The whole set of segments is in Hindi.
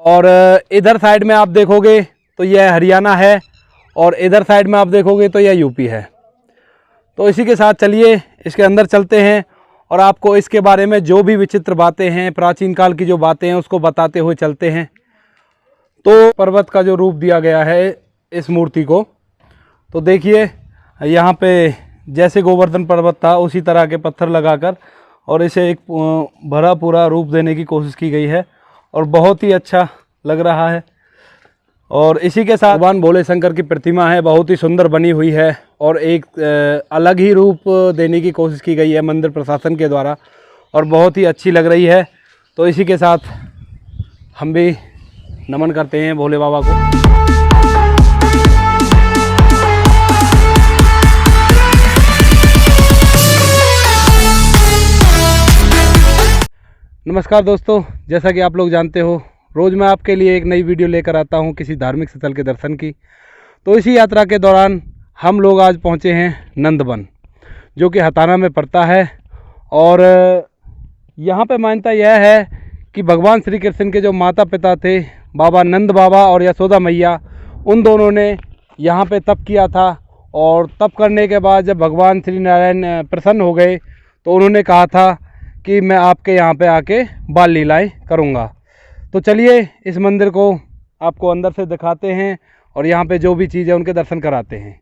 और इधर साइड में आप देखोगे तो यह हरियाणा है और इधर साइड में आप देखोगे तो यह यूपी है। तो इसी के साथ चलिए इसके अंदर चलते हैं और आपको इसके बारे में जो भी विचित्र बातें हैं, प्राचीन काल की जो बातें हैं, उसको बताते हुए चलते हैं। तो पर्वत का जो रूप दिया गया है इस मूर्ति को, तो देखिए यहाँ पे जैसे गोवर्धन पर्वत था उसी तरह के पत्थर लगाकर और इसे एक भरा पूरा रूप देने की कोशिश की गई है और बहुत ही अच्छा लग रहा है। और इसी के साथ भगवान भोले शंकर की प्रतिमा है, बहुत ही सुंदर बनी हुई है और एक अलग ही रूप देने की कोशिश की गई है मंदिर प्रशासन के द्वारा और बहुत ही अच्छी लग रही है। तो इसी के साथ हम भी नमन करते हैं भोले बाबा को। नमस्कार दोस्तों, जैसा कि आप लोग जानते हो रोज़ मैं आपके लिए एक नई वीडियो लेकर आता हूं किसी धार्मिक स्थल के दर्शन की। तो इसी यात्रा के दौरान हम लोग आज पहुंचे हैं नंदवन, जो कि हताना में पड़ता है। और यहां पे मान्यता यह है कि भगवान श्री कृष्ण के जो माता पिता थे, बाबा नंद बाबा और यशोदा मैया, उन दोनों ने यहाँ पे तप किया था। और तप करने के बाद जब भगवान श्री नारायण प्रसन्न हो गए तो उन्होंने कहा था कि मैं आपके यहाँ पे आके बाल लीलाएँ करूँगा। तो चलिए इस मंदिर को आपको अंदर से दिखाते हैं और यहाँ पे जो भी चीज़ है उनके दर्शन कराते हैं।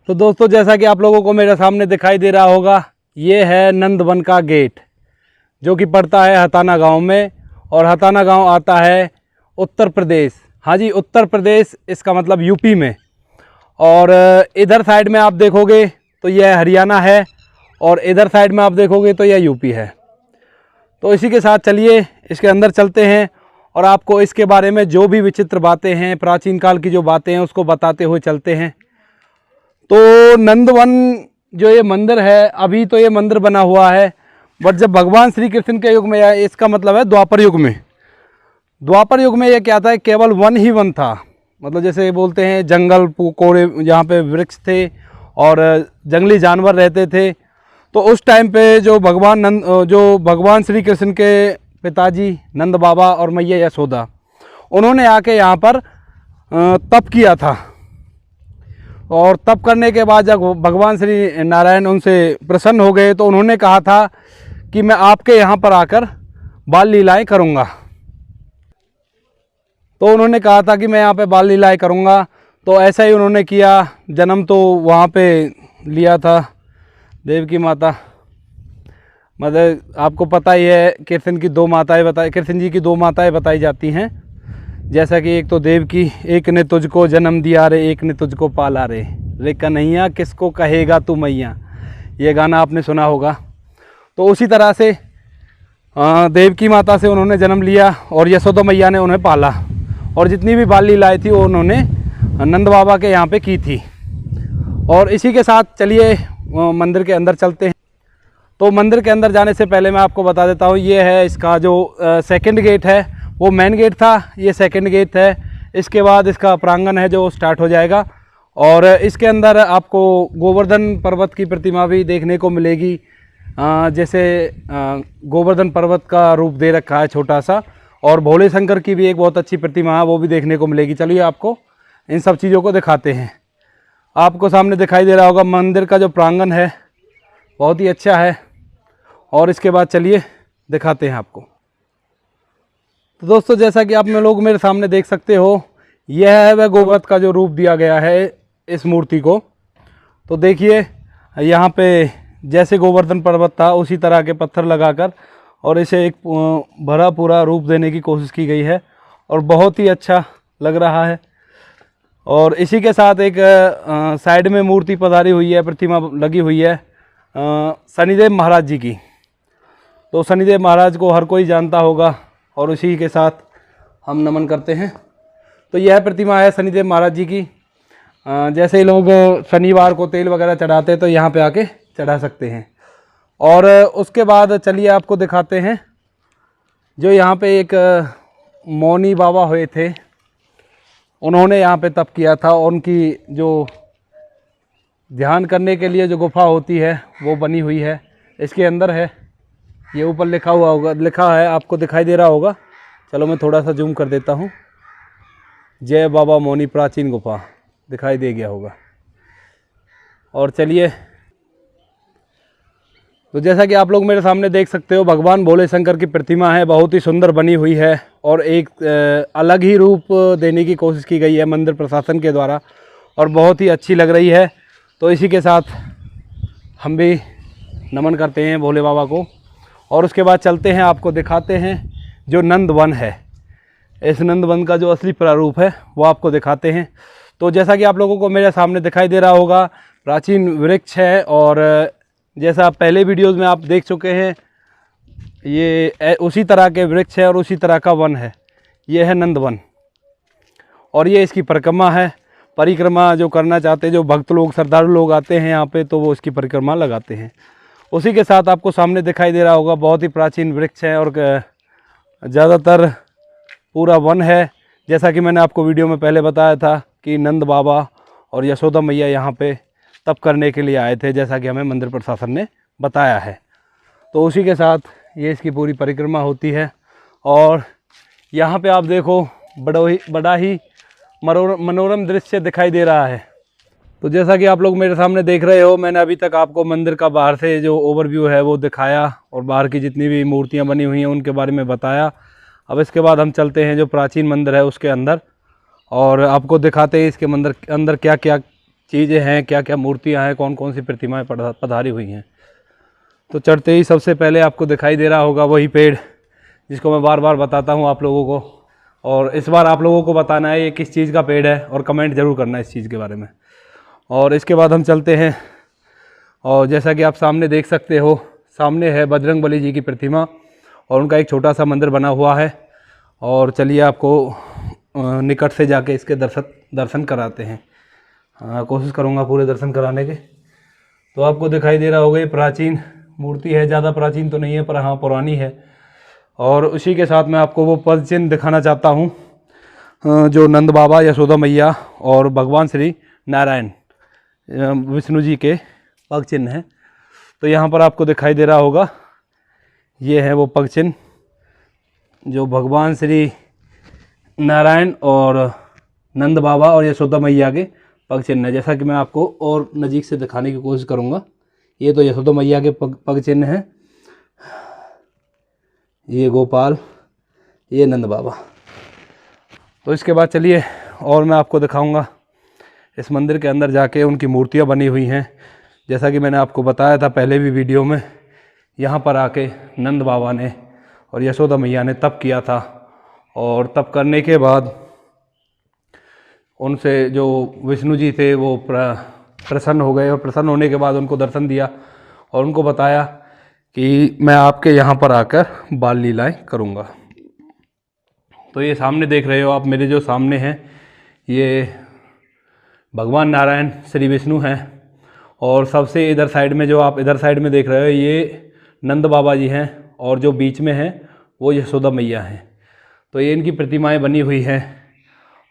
तो दोस्तों, जैसा कि आप लोगों को मेरे सामने दिखाई दे रहा होगा, ये है नंदवन का गेट, जो कि पड़ता है हताना गांव में। और हताना गांव आता है उत्तर प्रदेश, हाँ जी उत्तर प्रदेश, इसका मतलब यूपी में। और इधर साइड में आप देखोगे तो यह हरियाणा है और इधर साइड में आप देखोगे तो यह यूपी है। तो इसी के साथ चलिए इसके अंदर चलते हैं और आपको इसके बारे में जो भी विचित्र बातें हैं, प्राचीन काल की जो बातें हैं, उसको बताते हुए चलते हैं। तो नंदवन जो ये मंदिर है, अभी तो ये मंदिर बना हुआ है, बट जब भगवान श्री कृष्ण के युग में, इसका मतलब है द्वापर युग में, द्वापर युग में ये क्या था, केवल वन ही वन था। मतलब जैसे बोलते हैं जंगल कोड़े, जहाँ पे वृक्ष थे और जंगली जानवर रहते थे। तो उस टाइम पे जो भगवान श्री कृष्ण के पिताजी नंद बाबा और मैया यशोदा, उन्होंने आके यहाँ पर तप किया था। और तप करने के बाद जब भगवान श्री नारायण उनसे प्रसन्न हो गए तो उन्होंने कहा था कि मैं आपके यहाँ पर आकर बाल लीलाएँ करूँगा। तो उन्होंने कहा था कि मैं यहाँ पे बाल लीलाएँ करूँगा, तो ऐसा ही उन्होंने किया। जन्म तो वहाँ पे लिया था देव की माता, मतलब आपको पता ही है कृष्ण जी की दो माताएं बताई जाती हैं। जैसा कि एक तो देव की, एक ने तुझको जन्म दिया रे, एक ने तुझको पाला रे कन्हैया किसको कहेगा तू मैया, ये गाना आपने सुना होगा। तो उसी तरह से देव की माता से उन्होंने जन्म लिया और यशोदा मैया ने उन्हें पाला और जितनी भी बाल लीलाएँ थी वो उन्होंने नंद बाबा के यहाँ पे की थी। और इसी के साथ चलिए मंदिर के अंदर चलते हैं। तो मंदिर के अंदर जाने से पहले मैं आपको बता देता हूँ, ये है इसका जो सेकंड गेट है, वो मेन गेट था, ये सेकंड गेट है। इसके बाद इसका प्रांगण है जो स्टार्ट हो जाएगा और इसके अंदर आपको गोवर्धन पर्वत की प्रतिमा भी देखने को मिलेगी। जैसे गोवर्धन पर्वत का रूप दे रखा है छोटा सा, और भोले शंकर की भी एक बहुत अच्छी प्रतिमा है, वो भी देखने को मिलेगी। चलिए आपको इन सब चीज़ों को दिखाते हैं। आपको सामने दिखाई दे रहा होगा मंदिर का जो प्रांगण है, बहुत ही अच्छा है। और इसके बाद चलिए दिखाते हैं आपको। तो दोस्तों, जैसा कि आप लोग मेरे सामने देख सकते हो, यह है वह गोवर्धन का जो रूप दिया गया है इस मूर्ति को। तो देखिए यहाँ पे जैसे गोवर्धन पर्वत था उसी तरह के पत्थर लगाकर और इसे एक भरा पूरा रूप देने की कोशिश की गई है और बहुत ही अच्छा लग रहा है। और इसी के साथ एक साइड में मूर्ति पधारी हुई है, प्रतिमा लगी हुई है शनिदेव महाराज जी की। तो शनिदेव महाराज को हर कोई जानता होगा और उसी के साथ हम नमन करते हैं। तो यह प्रतिमा है शनिदेव महाराज जी की। जैसे ही लोग शनिवार को तेल वगैरह चढ़ाते हैं तो यहाँ पे आके चढ़ा सकते हैं। और उसके बाद चलिए आपको दिखाते हैं जो यहाँ पे एक मौनी बाबा हुए थे, उन्होंने यहाँ पे तप किया था। उनकी जो ध्यान करने के लिए जो गुफा होती है वो बनी हुई है, इसके अंदर है। ये ऊपर लिखा है, आपको दिखाई दे रहा होगा चलो मैं थोड़ा सा जूम कर देता हूँ। जय बाबा मौनी प्राचीन गुफा दिखाई दे गया होगा। और चलिए, तो जैसा कि आप लोग मेरे सामने देख सकते हो, भगवान भोले शंकर की प्रतिमा है, बहुत ही सुंदर बनी हुई है और एक अलग ही रूप देने की कोशिश की गई है मंदिर प्रशासन के द्वारा और बहुत ही अच्छी लग रही है। तो इसी के साथ हम भी नमन करते हैं भोले बाबा को और उसके बाद चलते हैं, आपको दिखाते हैं जो नंद वन है। इस नंद वन का जो असली प्रारूप है वो आपको दिखाते हैं। तो जैसा कि आप लोगों को मेरे सामने दिखाई दे रहा होगा, प्राचीन वृक्ष है और जैसा पहले वीडियोज़ में आप देख चुके हैं, ये उसी तरह के वृक्ष है और उसी तरह का वन है। ये है नंद वन और ये इसकी परिक्रमा है। परिक्रमा जो करना चाहते हैं, जो भक्त लोग, श्रद्धालु लोग आते हैं यहाँ पे, तो वो इसकी परिक्रमा लगाते हैं। उसी के साथ आपको सामने दिखाई दे रहा होगा, बहुत ही प्राचीन वृक्ष है और ज़्यादातर पूरा वन है। जैसा कि मैंने आपको वीडियो में पहले बताया था कि नंद बाबा और यशोदा मैया यहाँ पे तप करने के लिए आए थे, जैसा कि हमें मंदिर प्रशासन ने बताया है। तो उसी के साथ ये इसकी पूरी परिक्रमा होती है और यहाँ पे आप देखो बड़ा ही मनोरम दृश्य दिखाई दे रहा है। तो जैसा कि आप लोग मेरे सामने देख रहे हो, मैंने अभी तक आपको मंदिर का बाहर से जो ओवरव्यू है वो दिखाया और बाहर की जितनी भी मूर्तियाँ बनी हुई हैं उनके बारे में बताया। अब इसके बाद हम चलते हैं जो प्राचीन मंदिर है उसके अंदर और आपको दिखाते हैं इसके मंदिर के अंदर क्या क्या चीज़ें हैं, क्या क्या मूर्तियाँ हैं, कौन कौन सी प्रतिमाएँ पधारी हुई हैं। तो चढ़ते ही सबसे पहले आपको दिखाई दे रहा होगा वही पेड़ जिसको मैं बार बार बताता हूँ आप लोगों को, और इस बार आप लोगों को बताना है ये किस चीज़ का पेड़ है और कमेंट ज़रूर करना है इस चीज़ के बारे में। और इसके बाद हम चलते हैं और जैसा कि आप सामने देख सकते हो, सामने है बजरंगबली जी की प्रतिमा और उनका एक छोटा सा मंदिर बना हुआ है। और चलिए आपको निकट से जाके इसके दर्शन कराते हैं। कोशिश करूँगा पूरे दर्शन कराने के। तो आपको दिखाई दे रहा होगा ये प्राचीन मूर्ति है, ज़्यादा प्राचीन तो नहीं है पर हाँ पुरानी है। और उसी के साथ मैं आपको वो पद चिन्ह दिखाना चाहता हूँ जो नंद बाबा, यशोदा मैया और भगवान श्री नारायण विष्णु जी के पग चिन्ह हैं। तो यहाँ पर आपको दिखाई दे रहा होगा, ये है वो पग चिन्ह जो भगवान श्री नारायण और नंद बाबा और यशोदा मैया के पग चिन्ह है। जैसा कि मैं आपको और नज़दीक से दिखाने की कोशिश करूँगा। ये तो यशोदा मैया के पग चिन्ह हैं, ये गोपाल, ये नंद बाबा। तो इसके बाद चलिए और मैं आपको दिखाऊंगा इस मंदिर के अंदर जाके उनकी मूर्तियां बनी हुई हैं। जैसा कि मैंने आपको बताया था पहले भी वीडियो में, यहाँ पर आके नंद बाबा ने और यशोदा मैया ने तप किया था और तप करने के बाद उनसे जो विष्णु जी थे वो प्रसन्न हो गए और प्रसन्न होने के बाद उनको दर्शन दिया और उनको बताया कि मैं आपके यहाँ पर आकर बाल लीलाएं करूँगा। तो ये सामने देख रहे हो आप, मेरे जो सामने हैं ये भगवान नारायण श्री विष्णु हैं और सबसे इधर साइड में जो आप इधर साइड में देख रहे हो ये नंद बाबा जी हैं और जो बीच में हैं वो यशोदा मैया हैं। तो ये इनकी प्रतिमाएं बनी हुई हैं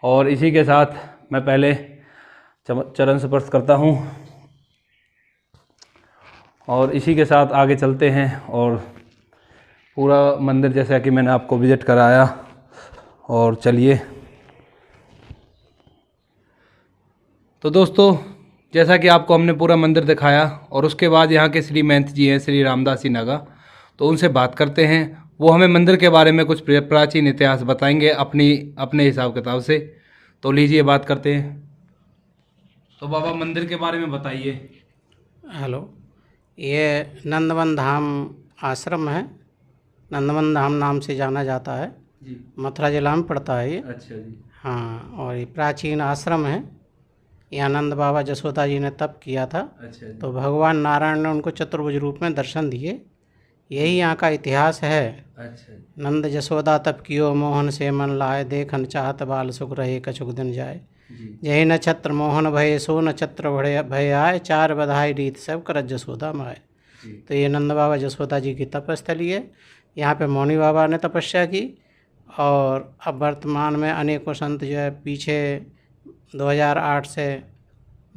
और इसी के साथ मैं पहले चरण स्पर्श करता हूँ और इसी के साथ आगे चलते हैं और पूरा मंदिर जैसा कि मैंने आपको विजिट कराया। और चलिए, तो दोस्तों जैसा कि आपको हमने पूरा मंदिर दिखाया और उसके बाद यहाँ के श्री महंत जी हैं श्री रामदास जी नागा, तो उनसे बात करते हैं। वो हमें मंदिर के बारे में कुछ प्राचीन इतिहास बताएंगे अपने हिसाब किताब से। तो लीजिए बात करते हैं। तो बाबा मंदिर के बारे में बताइए। हेलो, ये नंदवन धाम आश्रम है। नंदवन धाम नाम से जाना जाता है जी। मथुरा जिला में पड़ता है ये। अच्छा जी। हाँ, और ये प्राचीन आश्रम है। यहाँ नंद बाबा यशोदा जी ने तप किया था। अच्छा जी। तो भगवान नारायण ने उनको चतुर्भुज रूप में दर्शन दिए। यही यहाँ का इतिहास है। अच्छा। नंद यशोदा तप कियो मोहन से मन लाए, देखन चाहत बाल सुख रहे कछुक दिन जाए। जय नक्षत्र मोहन भय सो नक्षत्र भय आए, चार बधाई रीत सब करत यशोदा माए। तो ये नंद बाबा यशोदा जी की तपस्थली है। यहाँ पे मौनी बाबा ने तपस्या की और अब वर्तमान में अनेकों संत जो है पीछे 2008 से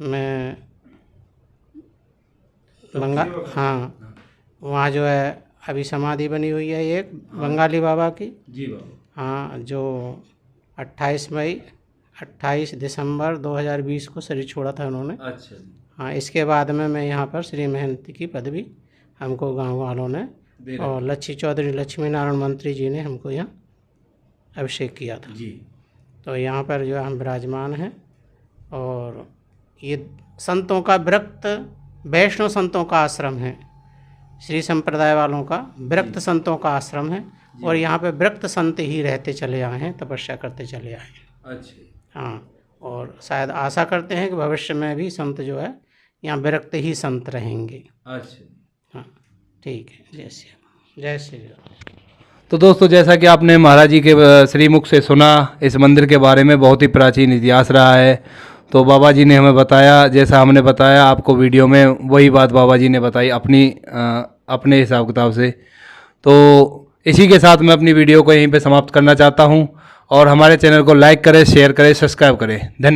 में हाँ, वहाँ जो है अभी समाधि बनी हुई है एक बंगाली बाबा की। जी बाबा। हाँ, जो 28 दिसंबर 2020 को शरीर छोड़ा था उन्होंने। अच्छा जी। हाँ, इसके बाद में मैं यहाँ पर श्री महंत की पदवी हमको गांव वालों ने और लच्छी चौधरी लक्ष्मी नारायण मंत्री जी ने हमको यहाँ अभिषेक किया था जी। तो यहाँ पर जो है हम विराजमान हैं। और ये संतों का विरक्त वैष्णव संतों का आश्रम है, श्री संप्रदाय वालों का विरक्त संतों का आश्रम है। और यहाँ पे विरक्त संत ही रहते चले आए हैं, तपस्या करते चले आए हैं। अच्छा। हाँ, और शायद आशा करते हैं कि भविष्य में भी संत जो है यहाँ विरक्त ही संत रहेंगे। अच्छा। हाँ, ठीक है। जय श्री राम। तो दोस्तों, जैसा कि आपने महाराज जी के श्रीमुख से सुना, इस मंदिर के बारे में बहुत ही प्राचीन इतिहास रहा है। तो बाबा जी ने हमें बताया, जैसा हमने बताया आपको वीडियो में, वही बात बाबा जी ने बताई अपने हिसाब किताब से। तो इसी के साथ मैं अपनी वीडियो को यहीं पे समाप्त करना चाहता हूं। और हमारे चैनल को लाइक करें, शेयर करें, सब्सक्राइब करें। धन्यवाद।